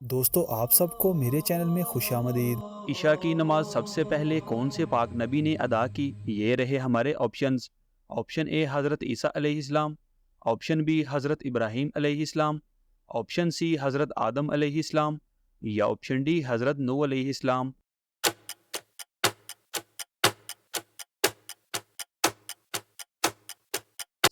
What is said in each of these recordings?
दोस्तों आप सबको मेरे चैनल में खुशामदीद। इशा की नमाज सबसे पहले कौन से पाक नबी ने अदा की? ये रहे हमारे ऑप्शंस। ऑप्शन ए हज़रत ईसा अलैहिस्सलाम, ऑप्शन बी हज़रत इब्राहीम अलैहिस्सलाम, ऑप्शन सी हज़रत आदम अलैहिस्सलाम या ऑप्शन डी हज़रत नूह अलैहिस्सलाम।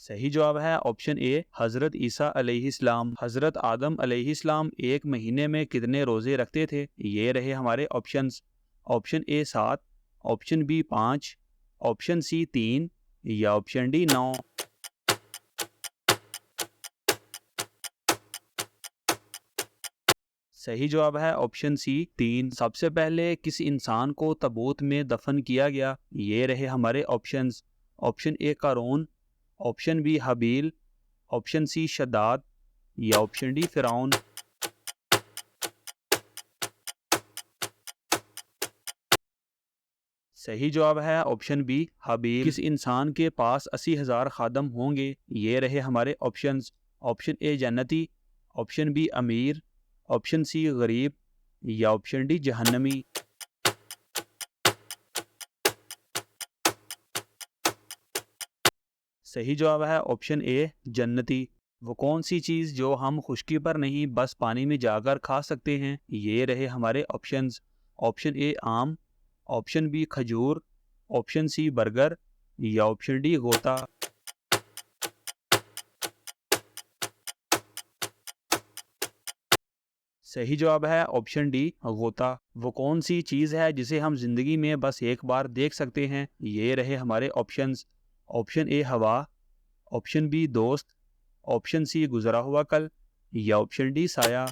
सही जवाब है ऑप्शन ए हज़रत ईसा अलैहिस्सलाम। हज़रत आदम अलैहिस्सलाम एक महीने में कितने रोज़े रखते थे? ये रहे हमारे options. Option A 7, option B 5, option C 3 या ऑप्शन डी 9। सही जवाब है ऑप्शन सी 3। सबसे पहले किस इंसान को ताबूत में दफन किया गया? ये रहे हमारे ऑप्शंस। ऑप्शन ए क़ारून, ऑप्शन बी हबील, ऑप्शन सी शद्दाद या ऑप्शन डी फ़िरौन। सही जवाब है ऑप्शन बी हबील। किस इंसान के पास 80,000 खादम होंगे? ये रहे हमारे ऑप्शंस। ऑप्शन ए जन्नती, ऑप्शन बी अमीर, ऑप्शन सी गरीब या ऑप्शन डी जहन्नमी। सही जवाब है ऑप्शन ए जन्नती। वो कौन सी चीज़ जो हम खुश्की पर नहीं बस पानी में जाकर खा सकते हैं? ये रहे हमारे ऑप्शंस। ऑप्शन ए आम, ऑप्शन बी खजूर, ऑप्शन सी बर्गर या ऑप्शन डी गोता। सही जवाब है ऑप्शन डी गोता। वो कौन सी चीज़ है जिसे हम जिंदगी में बस एक बार देख सकते हैं? ये रहे हमारे ऑप्शंस। ऑप्शन ए हवा, ऑप्शन बी दोस्त, ऑप्शन सी गुजरा हुआ कल या ऑप्शन डी साया।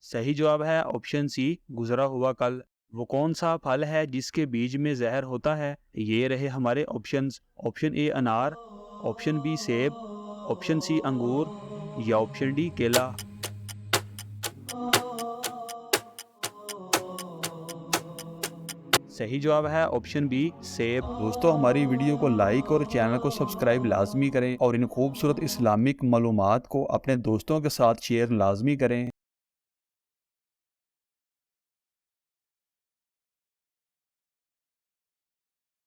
सही जवाब है ऑप्शन सी गुजरा हुआ कल। वो कौन सा फल है जिसके बीज में जहर होता है? ये रहे हमारे ऑप्शंस। ऑप्शन ए अनार, ऑप्शन बी सेब, ऑप्शन सी अंगूर या ऑप्शन डी केला। सही जवाब है ऑप्शन बी सेब। दोस्तों हमारी वीडियो को लाइक और चैनल को सब्सक्राइब लाजमी करें और इन खूबसूरत इस्लामिक मालूमात को अपने दोस्तों के साथ शेयर लाजमी करें।